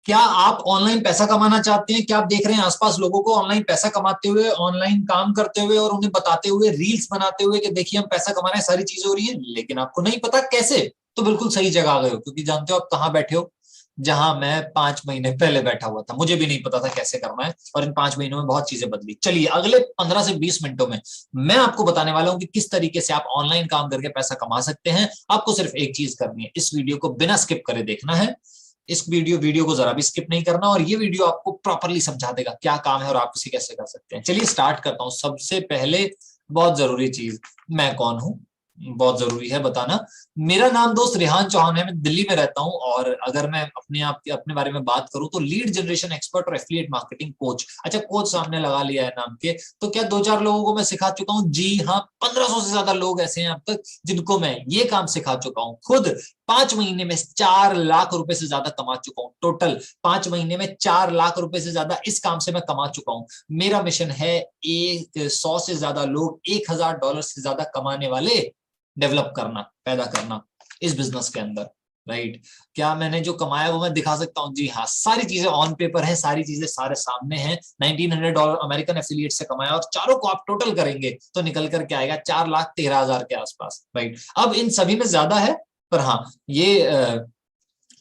क्या आप ऑनलाइन पैसा कमाना चाहते हैं? क्या आप देख रहे हैं आसपास लोगों को ऑनलाइन पैसा कमाते हुए, ऑनलाइन काम करते हुए और उन्हें बताते हुए, रील्स बनाते हुए कि देखिए हम पैसा कमा रहे हैं, सारी चीजें हो रही है, लेकिन आपको नहीं पता कैसे? तो बिल्कुल सही जगह आ गए हो, क्योंकि जानते हो आप कहाँ बैठे हो? जहां मैं 5 महीने पहले बैठा हुआ था। मुझे भी नहीं पता था कैसे करना है, और इन 5 महीनों में बहुत चीजें बदली। चलिए अगले 15 से 20 मिनटों में मैं आपको बताने वाला हूं कि किस तरीके से आप ऑनलाइन काम करके पैसा कमा सकते हैं। आपको सिर्फ एक चीज करनी है, इस वीडियो को बिना स्किप करे देखना है। इस वीडियो को जरा भी स्किप नहीं करना, और ये वीडियो आपको प्रॉपरली समझा देगा क्या काम है और आप उसे कैसे कर सकते हैं। चलिए स्टार्ट करता हूं। सबसे पहले बहुत जरूरी चीज, मैं कौन हूं, बहुत जरूरी है बताना। मेरा नाम दोस्त रेहान चौहान है, मैं दिल्ली में रहता हूं, और अगर मैं अपने बारे में बात करूं तो लीड जनरेशन एक्सपर्ट और एफिलिएट मार्केटिंग कोच। अच्छा, कोच सामने लगा लिया है नाम के, तो क्या 2-4 लोगों को मैं सिखा चुका हूं? जी हाँ, 1500 से ज्यादा लोग ऐसे हैं अब तक जिनको मैं ये काम सिखा चुका हूं। खुद 5 महीने में 4 लाख रुपए से ज्यादा कमा चुका हूं। टोटल 5 महीने में 4 लाख रुपए से ज्यादा इस काम से मैं कमा चुका हूं। मेरा मिशन है 100 से ज्यादा लोग $1000 से ज्यादा कमाने वाले डेवलप करना, पैदा करना इस बिजनेस के अंदर। राइट? क्या मैंने जो कमाया वो मैं दिखा सकता हूँ? जी हाँ, सारी चीजें ऑन पेपर है, सारी चीजें सारे सामने हैं। $1900 अमेरिकन एफिलिएट से कमाया, और चारों को आप टोटल करेंगे तो निकल कर के आएगा 4,13,000 के आसपास। राइट? अब इन सभी में ज्यादा है, पर हाँ ये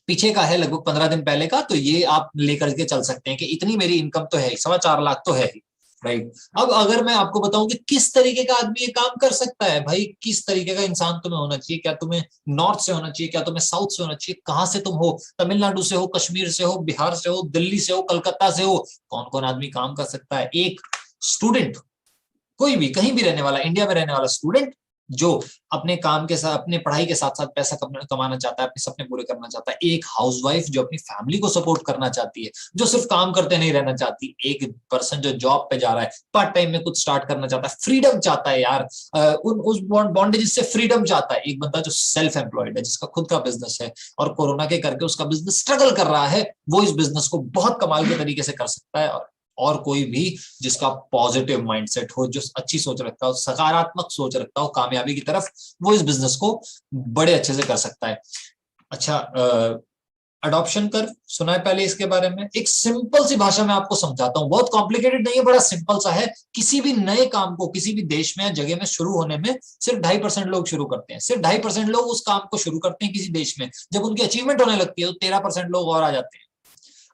पीछे का है, लगभग 15 दिन पहले का, तो ये आप लेकर के चल सकते हैं कि इतनी मेरी इनकम तो है, 4.25 लाख तो है ही। राइट? अब अगर मैं आपको बताऊं कि किस तरीके का आदमी ये काम कर सकता है, भाई किस तरीके का इंसान तुम्हें होना चाहिए, क्या तुम्हें नॉर्थ से होना चाहिए, क्या तुम्हें साउथ से होना चाहिए, कहां से तुम हो, तमिलनाडु से हो, कश्मीर से हो, बिहार से हो, दिल्ली से हो, कलकत्ता से हो, कौन कौन आदमी काम कर सकता है? एक स्टूडेंट, कोई भी कहीं भी रहने वाला, इंडिया में रहने वाला स्टूडेंट जो अपने काम के साथ, अपने पढ़ाई के साथ साथ पैसा कमाना चाहता है, अपने सपने पूरे करना चाहता है। एक हाउसवाइफ जो अपनी फैमिली को सपोर्ट करना चाहती है, जो सिर्फ काम करते नहीं रहना चाहती। एक पर्सन जो जॉब पे जा रहा है, पार्ट टाइम में कुछ स्टार्ट करना चाहता है, फ्रीडम चाहता है यार, उस बॉन्डेज से फ्रीडम चाहता है। एक बंदा जो सेल्फ एम्प्लॉयड है, जिसका खुद का बिजनेस है, और कोरोना के करके उसका बिजनेस स्ट्रगल कर रहा है, वो इस बिजनेस को बहुत कमाल के तरीके से कर सकता है। और कोई भी जिसका पॉजिटिव माइंडसेट हो, जो अच्छी सोच रखता हो, सकारात्मक सोच रखता हो कामयाबी की तरफ, वो इस बिजनेस को बड़े अच्छे से कर सकता है। अच्छा, अडॉप्शन कर्व सुना है पहले इसके बारे में? एक सिंपल सी भाषा में आपको समझाता हूं, बहुत कॉम्प्लिकेटेड नहीं है, बड़ा सिंपल सा है। किसी भी नए काम को किसी भी देश में या जगह में शुरू होने में सिर्फ 2.5% लोग शुरू करते हैं। सिर्फ 2.5% लोग उस काम को शुरू करते हैं किसी देश में। जब उनकी अचीवमेंट होने लगती है तो 13% लोग और आ जाते हैं,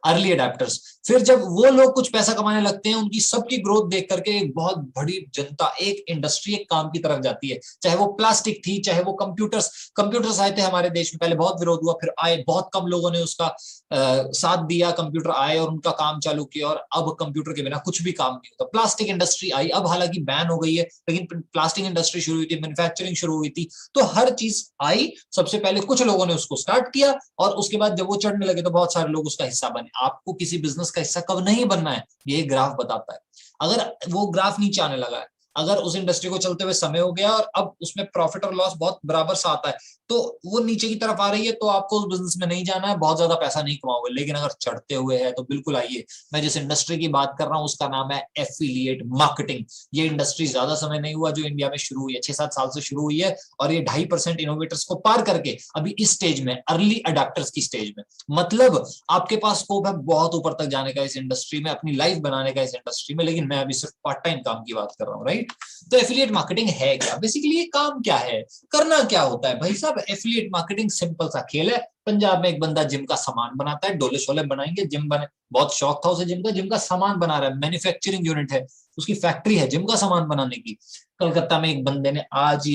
अर्ली अडेप्टर्स। फिर जब वो लोग कुछ पैसा कमाने लगते हैं, उनकी सबकी ग्रोथ देख करके एक बहुत बड़ी जनता, एक इंडस्ट्री, एक काम की तरफ जाती है। चाहे वो प्लास्टिक थी, चाहे वो कंप्यूटर्स आए थे हमारे देश में, पहले बहुत विरोध हुआ, फिर आए, बहुत कम लोगों ने उसका साथ दिया, कंप्यूटर आए और उनका काम चालू किया, और अब कंप्यूटर के बिना कुछ भी काम नहीं होता। प्लास्टिक इंडस्ट्री आई, अब हालांकि बैन हो गई है, लेकिन प्लास्टिक इंडस्ट्री शुरू हुई थी, मैन्युफैक्चरिंग शुरू हुई थी। तो हर चीज आई, सबसे पहले कुछ लोगों ने उसको स्टार्ट किया, और उसके बाद जब वो चढ़ने लगे तो बहुत सारे लोग उसका हिस्सा बने। आपको किसी बिजनेस का हिस्सा कब नहीं बनना है, ये ग्राफ बताता है। अगर वो ग्राफ नीचे आने लगा है, अगर उस इंडस्ट्री को चलते हुए समय हो गया और अब उसमें प्रॉफिट और लॉस बहुत बराबर सा आता है, तो वो नीचे की तरफ आ रही है, तो आपको उस बिजनेस में नहीं जाना है, बहुत ज्यादा पैसा नहीं कमाओगे। लेकिन अगर चढ़ते हुए है तो बिल्कुल आइए। मैं जिस इंडस्ट्री की बात कर रहा हूं उसका नाम है एफिलिएट मार्केटिंग। ये इंडस्ट्री ज्यादा समय नहीं हुआ जो इंडिया में शुरू हुई है, 6-7 साल से शुरू हुई है, और ये 2.5% इनोवेटर्स को पार करके अभी इस स्टेज में, अर्ली अडेप्टर्स की स्टेज में। मतलब आपके पास स्कोप है बहुत ऊपर तक जाने का इस इंडस्ट्री में, अपनी लाइफ बनाने का इस इंडस्ट्री में, लेकिन मैं अभी सिर्फ पार्ट टाइम काम की बात कर रहा हूँ। राइट? तो एफिलिएट मार्केटिंग है क्या? बेसिकली ये काम क्या है, करना क्या होता है? भाई साहब, एफिलिएट मार्केटिंग सिंपल सा खेल है। पंजाब में एक बंदा जिम का सामान बनाता है, डोले शोले बनाएंगे, जिम बने, बहुत शौक था उसे जिम का सामान बना रहा है, मैन्युफैक्चरिंग यूनिट है, उसकी फैक्ट्री है जिम का सामान बनाने की। कलकत्ता में एक बंदे ने आज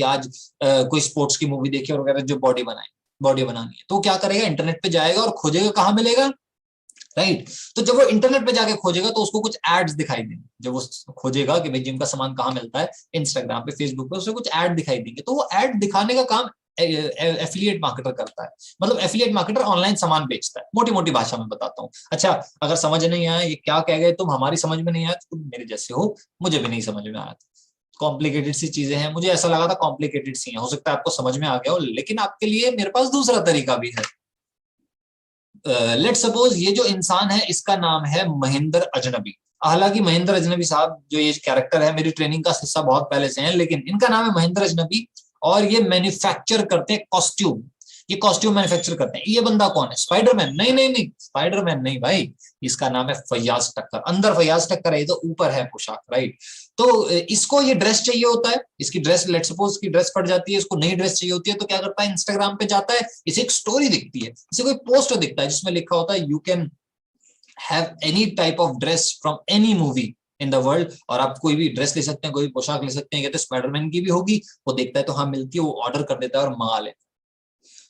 कोई स्पोर्ट्स की मूवी देखी और वगैरह, जो बॉडी बनानी है, तो क्या करेगा? इंटरनेट पे जाएगा और खोजेगा कहाँ मिलेगा। राइट? तो जब वो इंटरनेट पे जाके खोजेगा तो उसको कुछ एड्स दिखाई देंगे। जब वो खोजेगा कि भाई जिम का सामान कहाँ मिलता है, इंस्टाग्राम पे, फेसबुक पे, उससे कुछ ऐड दिखाई देंगे, तो वो ऐड दिखाने का काम एफिलिएट मार्केटर करता है। मतलब एफिलिएट मार्केटर ऑनलाइन सामान बेचता है, मोटी मोटी भाषा में बताता हूँ। अच्छा, अगर समझ नहीं आया ये क्या कह गए तुम, हमारी समझ में नहीं आया, तो तुम मेरे जैसे हो, मुझे भी नहीं समझ में आया था, कॉम्प्लिकेटेड सी चीजें हैं, मुझे ऐसा लगा था कॉम्प्लिकेटेड सी हैं, हो सकता है आपको समझ में आ गया हो, लेकिन आपके लिए मेरे पास दूसरा तरीका भी है। लेट सपोज ये जो इंसान है इसका नाम है महेंद्र अजनबी। हालांकि महेंद्र अजनबी साहब जो ये कैरेक्टर है, मेरी ट्रेनिंग का हिस्सा बहुत पहले से है, लेकिन इनका नाम है महेंद्र अजनबी, और ये मैन्युफैक्चर करते हैं कॉस्ट्यूम। ये कॉस्ट्यूम मैन्युफैक्चर करते हैं। ये बंदा कौन है? स्पाइडरमैन? नहीं नहीं नहीं, स्पाइडरमैन नहीं भाई, इसका नाम है फैयाज टक्कर। अंदर फैयाज टक्कर है, ये तो ऊपर है पोशाक, राइट। तो इसको ये ड्रेस चाहिए होता है, इसकी ड्रेस, लेट सपोज की ड्रेस पड़ जाती है, इसको नई ड्रेस चाहिए होती है, तो क्या करता है, इंस्टाग्राम पे जाता है, इसे एक स्टोरी दिखती है, इसे कोई पोस्ट दिखता है जिसमें लिखा होता है you can have any type of dress from any movie in the world, और आप कोई भी ड्रेस ले सकते हैं, कोई भी पोशाक ले सकते हैं। कहते हैं स्पाइडरमैन की भी होगी, वो देखता है तो हाँ मिलती है, वो ऑर्डर कर देता है और मंगा लेता है।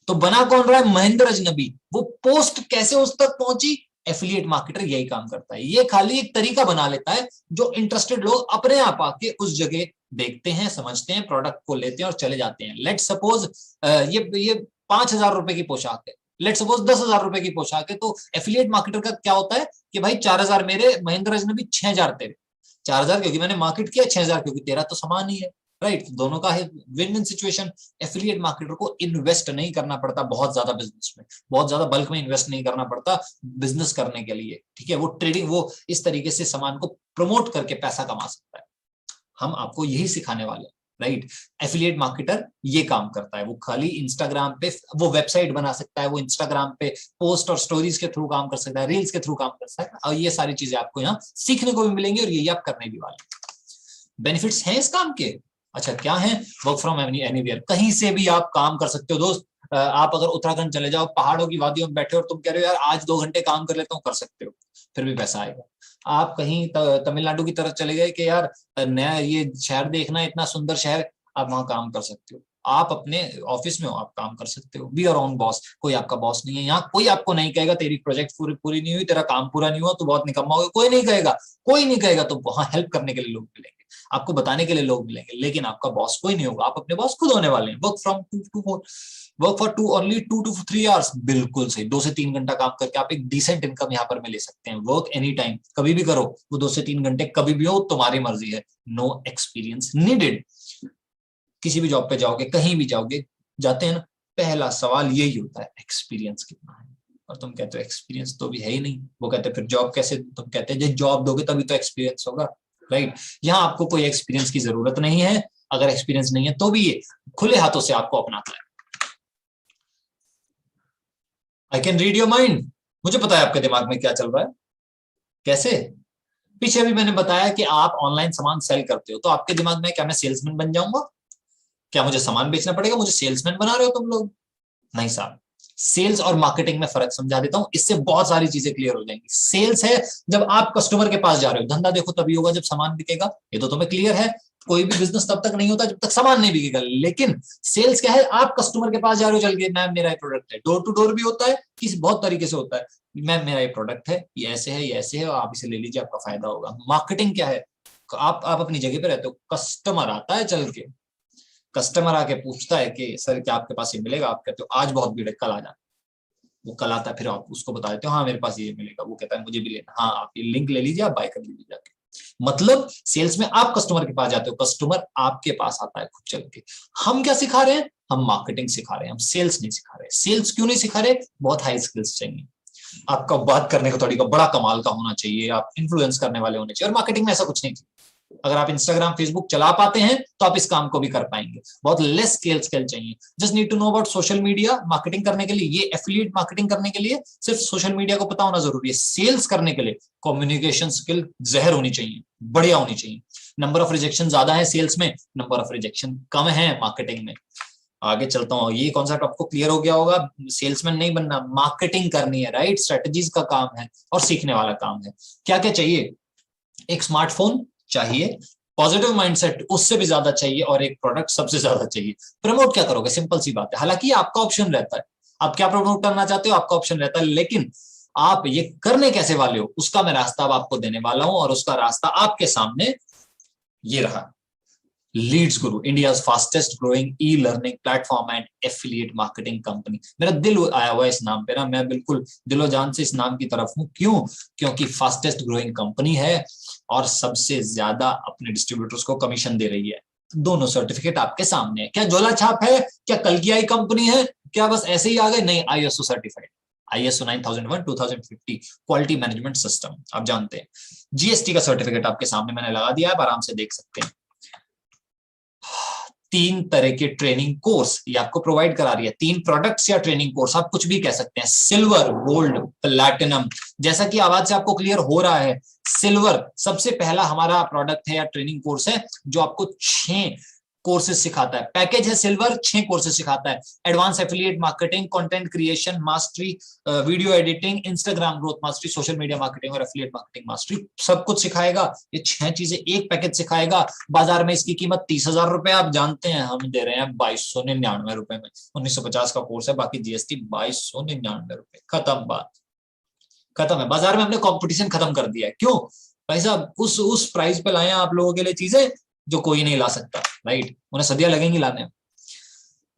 तो बना कौन रहा है? महेंद्र अजनबी। वो पोस्ट कैसे उस तक पहुंची? एफिलिएट मार्केटर यही काम करता है। ये खाली एक तरीका बना लेता है जो इंटरेस्टेड लोग अपने आप आके उस जगह देखते हैं, समझते हैं, प्रोडक्ट को लेते हैं और चले जाते हैं। लेट सपोज ये 5,000 रुपए की पोशाक है, लेट सपोज 10,000 रुपए की पोशाक है, तो एफिलिएट मार्केटर का क्या होता है कि भाई 4,000 मेरे, महेंद्र अजनबी 6,000 तेरे। 4,000 क्योंकि मैंने मार्केट किया, 6,000 क्योंकि तेरा तो सामान ही है, राइट। दोनों का है win win situation. Affiliate marketer को इन्वेस्ट नहीं करना पड़ता बहुत ज्यादा बिजनेस में, बहुत ज्यादा बल्क में इन्वेस्ट नहीं करना पड़ता बिजनेस करने के लिए, ठीक है। वो ट्रेडिंग, वो इस तरीके से सामान को प्रमोट करके पैसा कमा सकता है। हम आपको यही सिखाने वाले हैं, राइट। एफिलिएट मार्केटर ये काम करता है, वो खाली इंस्टाग्राम पे वो वेबसाइट बना सकता है, वो इंस्टाग्राम पे पोस्ट और स्टोरीज के थ्रू काम कर सकता है, रील्स के थ्रू काम कर सकता है, और ये सारी चीजें आपको यहाँ सीखने को भी मिलेंगी और यही आप करने भी वाले। बेनिफिट्स हैं इस काम के। अच्छा क्या है? वर्क फ्रॉम एनीवेयर, कहीं से भी आप काम कर सकते हो दोस्त। आप अगर उत्तराखंड चले जाओ, पहाड़ों की वादियों में बैठे हो और तुम कह रहे हो यार आज 2 घंटे काम कर लेता हूँ, कर सकते हो, फिर भी पैसा आएगा। आप कहीं तमिलनाडु की तरफ चले गए कि यार नया ये शहर देखना है, इतना सुंदर शहर, आप वहां काम कर सकते हो। आप अपने ऑफिस में हो, आप काम कर सकते हो, बी योर ओन बॉस। कोई आपका बॉस नहीं है यहाँ, कोई आपको नहीं कहेगा तेरी प्रोजेक्ट पूरी नहीं हुई, तेरा काम पूरा नहीं हुआ, तू बहुत निकम्मा हो गया, कोई नहीं कहेगा, कोई नहीं कहेगा। तो वहां हेल्प करने के लिए लोग मिलेंगे, आपको बताने के लिए लोग मिलेंगे, लेकिन आपका बॉस कोई नहीं होगा, आप अपने बॉस खुद होने वाले हैं। Work for two only 2 to 3 hours, बिल्कुल सही। 2 से 3 घंटा काम करके आप एक डिसेंट इनकम यहाँ पर में ले सकते हैं। वर्क एनी टाइम, कभी भी करो, वो 2 से 3 घंटे कभी भी हो, तुम्हारी मर्जी है। No experience needed. किसी भी जॉब पे जाओगे, कहीं भी जाओगे, जाते हैं ना, पहला सवाल यही होता है एक्सपीरियंस कितना है, और तुम कहते हो एक्सपीरियंस तो भी है ही नहीं। वो कहते हैं फिर जॉब कैसे? तुम कहते हैं जॉब दोगे तभी तो एक्सपीरियंस होगा, राइट। यहाँ आपको कोई एक्सपीरियंस की जरूरत नहीं है, अगर एक्सपीरियंस नहीं है तो भी ये खुले हाथों से आपको अपनाता है। I can read your mind, मुझे पता है आपके दिमाग में क्या चल रहा है। कैसे? पीछे भी मैंने बताया कि आप ऑनलाइन सामान सेल करते हो, तो आपके दिमाग में क्या मैं सेल्समैन बन जाऊंगा? क्या मुझे सामान बेचना पड़ेगा? मुझे सेल्समैन बना रहे हो तुम लोग? नहीं साहब। सेल्स और मार्केटिंग में फर्क समझा देता हूं, इससे बहुत सारी चीजें क्लियर हो जाएंगी। सेल्स है जब आप कस्टमर के पास जा रहे हो, धंधा देखो तभी होगा जब सामान बिकेगा, ये तो तुम्हें क्लियर है। कोई भी बिजनेस तब तक नहीं होता जब तक सामान नहीं बिकेगा। लेकिन सेल्स क्या है? आप कस्टमर के पास जा रहे हो, चल के मैम मेरा ये प्रोडक्ट है। डोर टू डोर भी होता है, किसी बहुत तरीके से होता है, मैम मेरा ये प्रोडक्ट है, ये ऐसे है, ये ऐसे है, आप इसे ले लीजिए, आपका फायदा होगा। मार्केटिंग क्या है? आप अपनी जगह पे रहते हो, कस्टमर आता है चल के, कस्टमर आके पूछता है कि सर क्या आपके पास ये मिलेगा? आप कहते हो आज बहुत भीड़ है, कल आ जाना। वो कल आता है, फिर आप उसको बता देते हो हाँ मेरे पास ये मिलेगा। वो कहता है मुझे भी लेना, हाँ आप ये लिंक ले लीजिए, आप बाय कर लीजिए जाके। मतलब सेल्स में आप कस्टमर के पास जाते हो, कस्टमर आपके पास आता है खुद चल के। हम क्या सिखा रहे हैं? हम मार्केटिंग सिखा रहे हैं, हम सेल्स नहीं सिखा रहे। सेल्स क्यों नहीं सिखा रहे? बहुत हाई स्किल्स चाहिए, आपका बात करने का तरीका बड़ा कमाल का होना चाहिए, आप इन्फ्लुएंस करने वाले होने चाहिए, और मार्केटिंग में ऐसा कुछ नहीं चाहिए। अगर आप इंस्टाग्राम फेसबुक चला पाते हैं तो आप इस काम को भी कर पाएंगे। बहुत लेस स्किल चाहिए, just need to know about social media marketing करने के लिए। ये एफिलिएट मार्केटिंग करने के लिए सिर्फ सोशल मीडिया को पता होना जरूरी है। सेल्स करने के लिए कम्युनिकेशन स्किल जहर होनी चाहिए, बढ़िया होनी चाहिए। नंबर ऑफ रिजेक्शन ज्यादा है सेल्स में, नंबर ऑफ रिजेक्शन कम है मार्केटिंग में। आगे चलता हूँ, ये कॉन्सेप्ट आपको क्लियर हो गया होगा। सेल्समैन नहीं बनना, मार्केटिंग करनी है, राइट। स्ट्रेटजीज का काम है और सीखने वाला काम है। क्या क्या चाहिए? एक स्मार्टफोन चाहिए, पॉजिटिव माइंडसेट उससे भी ज्यादा चाहिए, और एक प्रोडक्ट सबसे ज्यादा चाहिए। प्रमोट क्या करोगे? सिंपल सी बात है, हालांकि आपका ऑप्शन रहता है, आप क्या प्रमोट करना चाहते हो, आपका ऑप्शन रहता है, लेकिन आप ये करने कैसे वाले हो उसका मैं रास्ता अब आपको देने वाला हूं, और उसका रास्ता आपके सामने ये रहा। Leeds Guru, India fastest growing e learning platform and affiliate marketing company. मेरा दिल आया हुआ है इस नाम पे ना, मैं बिल्कुल दिलो जान से इस नाम की तरफ हूं। क्यों? क्योंकि फास्टेस्ट ग्रोइंग कंपनी है और सबसे ज्यादा अपने डिस्ट्रीब्यूटर्स को कमीशन दे रही है। दोनों सर्टिफिकेट आपके सामने है। क्या झोला छाप है? क्या कल की आई कंपनी है? क्या बस ऐसे ही आ गए? नहीं, ISO certified, ISO 9001 2050 quality management system, आप जानते हैं। जीएसटी का सर्टिफिकेट आपके सामने मैंने लगा दिया है, आप आराम से देख सकते हैं। 3 तरह के ट्रेनिंग कोर्स ये आपको प्रोवाइड करा रही है, 3 प्रोडक्ट्स या ट्रेनिंग कोर्स, आप कुछ भी कह सकते हैं, सिल्वर, गोल्ड, प्लैटिनम। जैसा कि आवाज से आपको क्लियर हो रहा है, सिल्वर सबसे पहला हमारा प्रोडक्ट है या ट्रेनिंग कोर्स है जो आपको 6 कोर्सेज सिखाता है। पैकेज है सिल्वर, 6 कोर्सेज सिखाता है। Advance affiliate marketing, content creation mastery, video editing, Instagram growth mastery, social media marketing और एफिलिएट मार्केटिंग मास्टरी, सब कुछ सिखाएगा। ये 6 चीजें एक पैकेज सिखाएगा। बाजार में इसकी कीमत 30,000 रुपए, आप जानते हैं, हम दे रहे हैं 2299 रुपए में। 1950 का कोर्स है, बाकी जीएसटी 2299 रुपए। खत्म बात, खत्म है। बाजार में हमने कंपटीशन खत्म कर दिया है। क्यों भाई साहब? उस प्राइस पे लाए आप लोगों के लिए चीजें जो कोई नहीं ला सकता, राइट? उन्हें सदियां लगेंगी लाने में।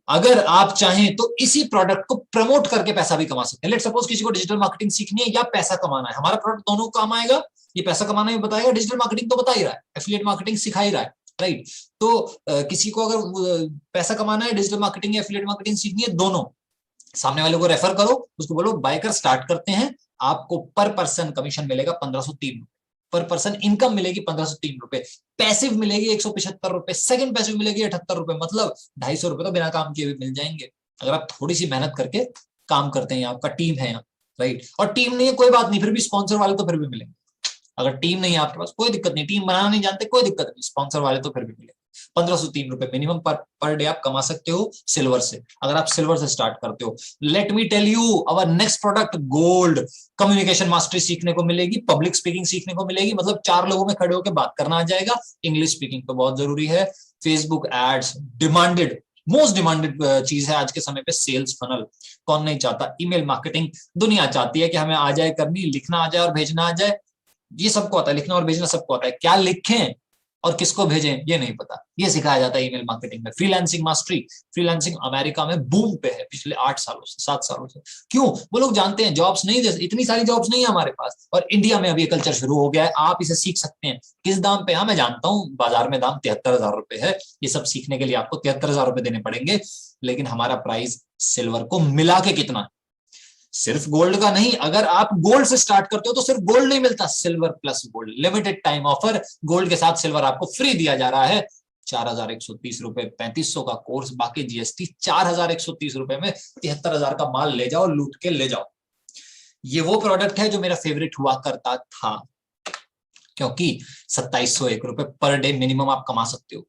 अगर आप चाहें तो इसी प्रोडक्ट को प्रमोट करके पैसा भी कमा सकते हैं। लेट सपोज किसी को डिजिटल मार्केटिंग सीखनी है या पैसा कमाना है, हमारा प्रोडक्ट दोनों काम आएगा। ये पैसा कमाना भी बताएगा, डिजिटल मार्केटिंग तो बता ही रहा है, एफिलिएट मार्केटिंग सिखा ही रहा है, राइट? तो किसी को अगर पैसा कमाना है, डिजिटल मार्केटिंग या एफिलिएट मार्केटिंग सीखनी है, दोनों, सामने वाले को रेफर करो, उसको बोलो बाय कर, स्टार्ट करते हैं। आपको पर पर्सन कमीशन मिलेगा 1503 रुपए, पर पर्सन इनकम मिलेगी 1503 रुपए, पैसिव मिलेगी 175 रुपए, सेकंड पैसिव मिलेगी 78 रुपए, मतलब 250 रुपए तो बिना काम किए भी मिल जाएंगे अगर आप थोड़ी सी मेहनत करके काम करते हैं। आपका टीम है यहाँ, राइट? और टीम नहीं है कोई बात नहीं, फिर भी स्पॉन्सर वाले तो फिर भी मिलेंगे। अगर टीम नहीं है आपके पास कोई दिक्कत नहीं, टीम बनाना नहीं जानते कोई दिक्कत नहीं, स्पॉन्सर वाले तो फिर भी मिलेंगे। 1503 रुपए मिनिमम पर डे आप कमा सकते हो सिल्वर से, अगर आप सिल्वर से स्टार्ट करते हो। Let me tell you our next product gold. Communication mastery सीखने को मिलेगी, पब्लिक स्पीकिंग सीखने को मिलेगी, मतलब 4 लोगों में खड़े होकर बात करना आ जाएगा। इंग्लिश स्पीकिंग तो बहुत जरूरी है। Facebook ads demanded, most demanded चीज है आज के समय पे। सेल्स फनल कौन नहीं चाहता? ईमेल मार्केटिंग दुनिया चाहती है कि हमें आ जाए करनी, लिखना आ जाए और भेजना आ जाए। ये सबको आता है, लिखना और भेजना सबको आता है। क्या लिखें और किसको भेजें ये नहीं पता, ये सिखाया जाता है ईमेल मार्केटिंग में। फ्रीलांसिंग मास्टरी, फ्रीलांसिंग अमेरिका में बूम पे है पिछले 8 सालों से, 7 सालों से। क्यों? वो लोग जानते हैं जॉब्स नहीं, इतनी सारी जॉब्स नहीं है हमारे पास, और इंडिया में अभी कल्चर शुरू हो गया है। आप इसे सीख सकते हैं। किस दाम पे? हाँ मैं जानता हूँ बाजार में दाम 73,000 रुपए है। ये सब सीखने के लिए आपको 73,000 रुपए देने पड़ेंगे, लेकिन हमारा प्राइस सिल्वर को मिला के कितना? सिर्फ गोल्ड का नहीं, अगर आप गोल्ड से स्टार्ट करते हो तो सिर्फ गोल्ड नहीं मिलता, silver plus gold, limited time offer. Gold के साथ सिल्वर आपको फ्री दिया जा रहा है। 4,130 रुपए, 3500 का कोर्स, बाकी जीएसटी। 4,130 रुपए में 73,000 का माल ले जाओ, लूट के ले जाओ। ये वो प्रोडक्ट है जो मेरा फेवरेट हुआ करता था, क्योंकि 2,701 रुपए पर डे मिनिमम आप कमा सकते हो।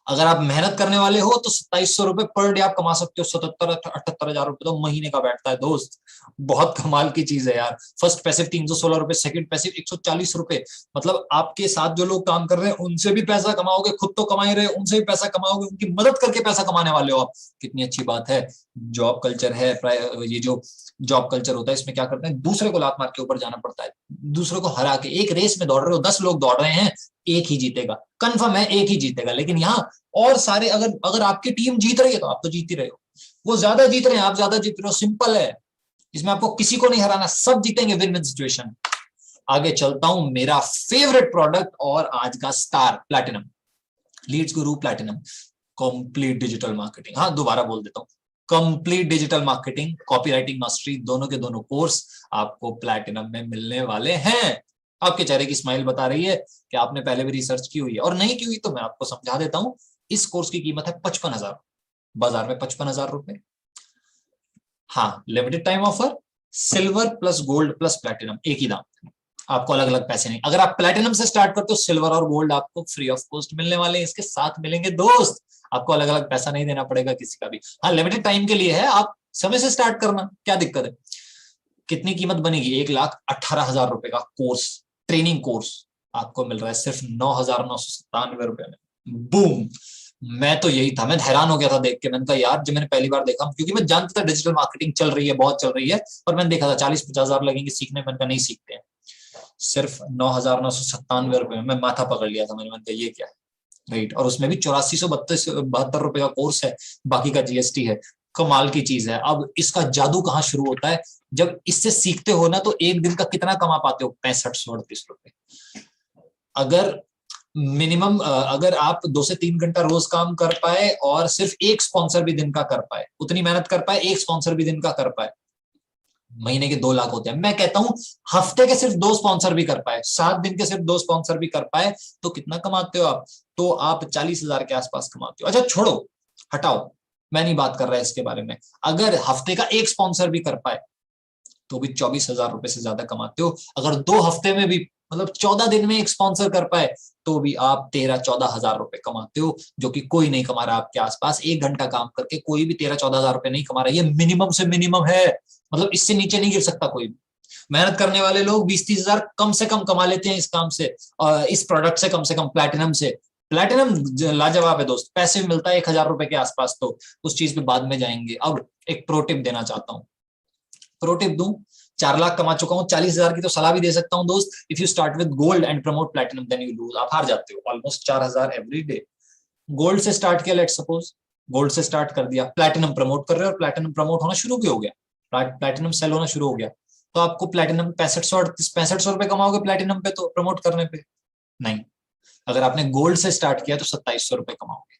अगर आप मेहनत करने वाले हो तो 2,700 रुपए पर डे आप कमा सकते हो। 77-78 हजार रुपए तो महीने का बैठता है दोस्त, बहुत कमाल की चीज है यार। फर्स्ट पैसिव 316 रुपए, सेकंड पैसिव 140 रुपए, मतलब आपके साथ जो लोग काम कर रहे हैं उनसे भी पैसा कमाओगे, खुद तो कमा ही रहे, उनसे भी पैसा कमाओगे, उनकी मदद करके पैसा कमाने वाले हो आप। कितनी अच्छी बात है। जॉब कल्चर है, ये जो जॉब कल्चर होता है इसमें क्या करते हैं, दूसरे को लात मार के ऊपर जाना पड़ता है, दूसरे को हरा के। एक रेस में दौड़ रहे हो, 10 लोग दौड़ रहे हैं, एक ही जीतेगा, कंफर्म है एक ही जीतेगा। लेकिन यहाँ और सारे, अगर आपकी टीम जीत रही है तो आप तो जीत ही रहे हो, वो ज्यादा जीत रहे हैं आप ज्यादा जीत रहे हो, सिंपल है। इसमें आपको किसी को नहीं हराना, सब जीतेंगे, विन विन सिचुएशन। आगे चलता हूं, मेरा फेवरेट प्रोडक्ट और आज का स्टार, प्लैटिनम, लीड्स गुरु प्लैटिनम, कंप्लीट डिजिटल मार्केटिंग। हाँ दोबारा बोल देता हूँ, complete digital marketing, copywriting mastery, दोनों के दोनों कोर्स आपको प्लैटिनम में मिलने वाले हैं। आपके चेहरे की स्माइल बता रही है कि आपने पहले भी रिसर्च की हुई है, और नहीं की हुई तो मैं आपको समझा देता हूं। इस कोर्स की कीमत है 55,000, बाजार में 55,000 रुपए। हाँ limited time offer, silver plus gold plus platinum एक ही दाम, आपको अलग अलग पैसे नहीं। अगर आप प्लैटिनम से स्टार्ट करते हो, सिल्वर और गोल्ड आपको फ्री ऑफ कॉस्ट मिलने वाले हैं, इसके साथ मिलेंगे दोस्त, आपको अलग अलग पैसा नहीं देना पड़ेगा किसी का भी। हाँ लिमिटेड टाइम के लिए है, आप समय से स्टार्ट करना, क्या दिक्कत है। कितनी कीमत बनेगी? 1,18,000 रुपए का कोर्स, ट्रेनिंग कोर्स आपको मिल रहा है सिर्फ 9,997 रुपए में। बूम! मैं तो यही था, मैं हैरान हो गया था देख के। मैंने कहा यार, जब मैंने पहली बार देखा, क्योंकि मैं जानता था डिजिटल मार्केटिंग चल रही है, बहुत चल रही है, और मैंने देखा था 40-50 हजार लगेंगे सीखने में, मैंने कहा नहीं सीखते हैं। सिर्फ 9,997 रुपए में मैं माथा पकड़ लिया था, मैंने कहा ये क्या है, राइट? और उसमें भी 8472 रुपए का कोर्स है, बाकी का जीएसटी है। कमाल की चीज है। अब इसका जादू कहाँ शुरू होता है, जब इससे सीखते हो ना, तो एक दिन का कितना कमा पाते हो? 6538 रुपए। अगर मिनिमम, अगर आप 2 से 3 घंटा रोज काम कर पाए और सिर्फ एक स्पॉन्सर भी दिन का कर पाए, उतनी मेहनत कर पाए, एक स्पॉन्सर भी दिन का कर पाए, महीने के 2 लाख होते हैं। मैं कहता हूं हफ्ते के सिर्फ 2 स्पॉन्सर भी कर पाए, 7 दिन के सिर्फ 2 स्पॉन्सर भी कर पाए तो कितना कमाते हो आप? तो आप 40,000 के आसपास कमाते हो। अच्छा छोड़ो, हटाओ, मैं नहीं बात कर रहा इसके बारे में। अगर हफ्ते का एक स्पॉन्सर भी कर पाए तो भी 24,000 रुपए से ज्यादा कमाते हो। अगर 2 हफ्ते में भी, मतलब 14 दिन में एक स्पॉन्सर कर पाए तो भी आप 13-14 हजार रुपए कमाते हो, जो कि कोई नहीं कमा रहा आपके आसपास। 1 घंटा काम करके कोई भी 13-14 हजार रुपए नहीं कमा रहा। ये मिनिमम से मिनिमम है, मतलब इससे नीचे नहीं गिर सकता कोई भी। मेहनत करने वाले लोग 20-30 हजार कम से कम कमा लेते हैं इस काम से, इस प्रोडक्ट से कम प्लैटिनम से। प्लैटिनम लाजवाब है दोस्त, पैसे मिलता है 1,000 रुपए के आसपास। तो उस चीज पे बाद में जाएंगे। अब एक प्रो टिप देना चाहता हूँ। प्रो टिप दूं, 4 लाख कमा चुका हूं, 40,000 की तो सलाह भी दे सकता हूं दोस्त। If you start with gold and promote platinum then you lose, आप हार जाते हो ऑलमोस्ट 4,000 एवरी डे। गोल्ड से स्टार्ट किया, लेट सपोज गोल्ड से स्टार्ट कर दिया, प्लैटिनम प्रमोट कर रहे हो और प्लैटिनम प्रमोट होना शुरू भी हो गया, प्लैटिनम सेल होना शुरू हो गया, तो आपको प्लैटिनम 6500 रुपए कमाओगे प्लैटिनम पे तो प्रमोट करने पे? नहीं। अगर आपने गोल्ड से स्टार्ट किया तो 2700 रुपए कमाओगे।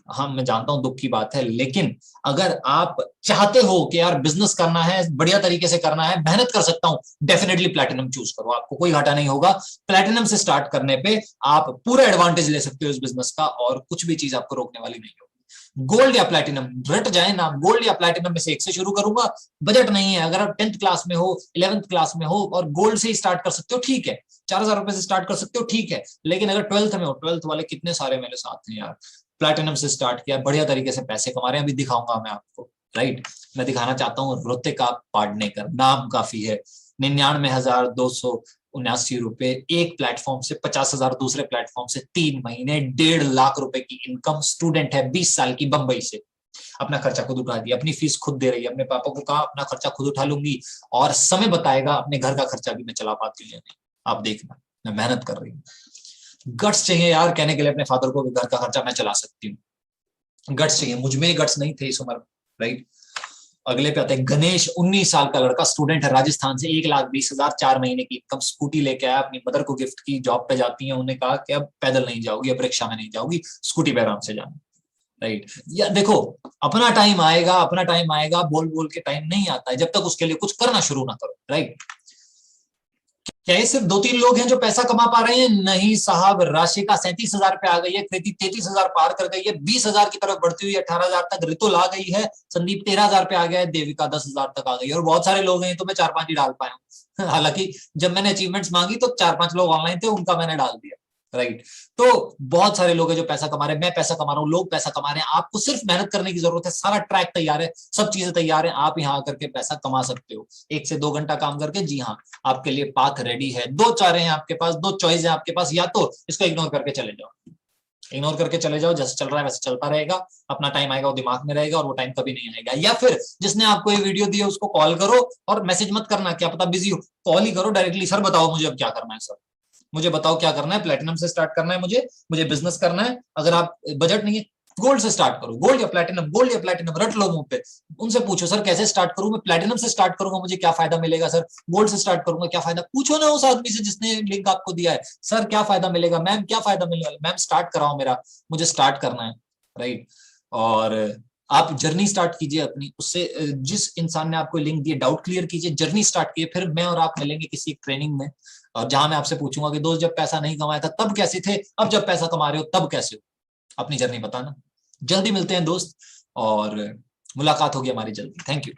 हाँ मैं जानता हूं दुख की बात है, लेकिन अगर आप चाहते हो कि यार बिजनेस करना है, बढ़िया तरीके से करना है, मेहनत कर सकता हूं, डेफिनेटली प्लैटिनम चूज करो, आपको कोई घाटा नहीं होगा। प्लैटिनम से स्टार्ट करने पे आप पूरा एडवांटेज ले सकते हो इस बिजनेस का, और कुछ भी चीज आपको रोकने वाली नहीं होगी। गोल्ड या प्लैटिनम, रट जाए ना, गोल्ड या प्लैटिनम में से एक से शुरू करूंगा। बजट नहीं है, अगर आप 10th क्लास में हो, 11th क्लास में हो और गोल्ड से ही स्टार्ट कर सकते हो, ठीक है। 4,000 रुपए से स्टार्ट कर सकते हो, ठीक है। लेकिन अगर 12th में हो, 12th वाले कितने सारे मेरे साथ हैं यार, प्लैटिनम से स्टार्ट किया, बढ़िया तरीके से पैसे कमा रहे हैं, अभी दिखाऊंगा मैं आपको। राइट, मैं दिखाना चाहता हूँ ऋतिका पाडनेकर, नाम काफी है। 99,279 रुपए एक प्लेटफॉर्म से, 50,000 दूसरे प्लेटफॉर्म से, 3 महीने 1.5 लाख रुपए की इनकम। स्टूडेंट है, 20 साल की, बंबई से। अपना खर्चा खुद उठा दिया, अपनी फीस खुद दे रही है। अपने पापा को कहा अपना खर्चा खुद उठा लूंगी, और समय बताएगा अपने घर का खर्चा भी मैं चला पाती हूँ या नहीं। आप देखना, मैं मेहनत कर रही हूँ। गट्स चाहिए यार कहने के लिए अपने फादर को कि घर का खर्चा मैं चला सकती हूँ। गट्स चाहिए, मुझ में गट्स नहीं थे इस उम्र। राइट, अगले पे आते हैं गणेश, 19 साल का लड़का, स्टूडेंट है, राजस्थान से, 1,20,000, 4 महीने की इनकम। स्कूटी लेके आया, अपनी मदर को गिफ्ट की, जॉब पे जाती है, उन्होंने कहा कि अब पैदल नहीं जाओगी, अब रिक्शा में नहीं जाओगी, स्कूटी पे आराम से जाना। राइट, या देखो, अपना टाइम आएगा, अपना टाइम आएगा, बोल बोल के टाइम नहीं आता है जब तक उसके लिए कुछ करना शुरू ना करो। राइट, क्या ये सिर्फ 2-3 लोग हैं जो पैसा कमा पा रहे हैं? नहीं साहब, राशिका 37,000 पे आ गई है, कृति 33,000 पार कर गई है, 20,000 की तरफ बढ़ती हुई 18,000 तक ऋतुल आ गई है, संदीप 13,000 पे आ गया है, देविका 10,000 तक आ गई है, और बहुत सारे लोग हैं तो मैं 4-5 ही डाल पाया हूँ। हालांकि जब मैंने अचीवमेंट्स मांगी तो 4-5 लोग ऑनलाइन थे, उनका मैंने डाल दिया। राइट, तो बहुत सारे लोग हैं जो पैसा कमा रहे हैं, मैं पैसा कमा रहा हूँ, लोग पैसा कमा रहे हैं। आपको सिर्फ मेहनत करने की जरूरत है, सारा ट्रैक तैयार है, सब चीजें तैयार है, आप यहाँ आकर के पैसा कमा सकते हो 1 से 2 घंटा काम करके। जी हाँ, आपके लिए पाथ रेडी है। 2 चारे हैं आपके पास, 2 चॉइस है आपके पास, या तो इसको इग्नोर करके चले जाओ, इग्नोर करके चले जाओ, जैसे चल रहा है वैसे चलता रहेगा, अपना टाइम आएगा वो दिमाग में रहेगा और वो टाइम कभी नहीं आएगा। या फिर जिसने आपको ये वीडियो दी है उसको कॉल करो, और मैसेज मत करना, क्या पता बिजी हो, कॉल ही करो डायरेक्टली, सर बताओ मुझे अब क्या करना है, सर मुझे बताओ क्या करना है, प्लेटिनम से स्टार्ट करना है, मुझे बिजनेस करना है। अगर आप बजट नहीं है, गोल्ड से स्टार्ट करो, गोल्ड या प्लेटिनम, गोल्ड या प्लेटिनम, रट लो मुंह पे। उनसे पूछो सर कैसे स्टार्ट करूं, मैं प्लेटिनम से स्टार्ट करूंगा मुझे क्या फायदा मिलेगा, सर गोल्ड से स्टार्ट करूंगा क्या फायदा, पूछो ना उस आदमी से जिसने लिंक आपको दिया है, सर क्या फायदा मिलेगा, मैम क्या फायदा मिलेगा, मैम स्टार्ट कराओ मेरा, मुझे स्टार्ट करना है। राइट, और आप जर्नी स्टार्ट कीजिए अपनी, उससे जिस इंसान ने आपको लिंक दिए डाउट क्लियर कीजिए, जर्नी स्टार्ट कीजिए, फिर मैं और आप मिलेंगे किसी एक ट्रेनिंग में, और जहां मैं आपसे पूछूंगा कि दोस्त जब पैसा नहीं कमाया था तब कैसे थे, अब जब पैसा कमा रहे हो तब कैसे हो, अपनी जर्नी बताना। जल्दी मिलते हैं दोस्त, और मुलाकात होगी हमारी जल्दी। Thank you.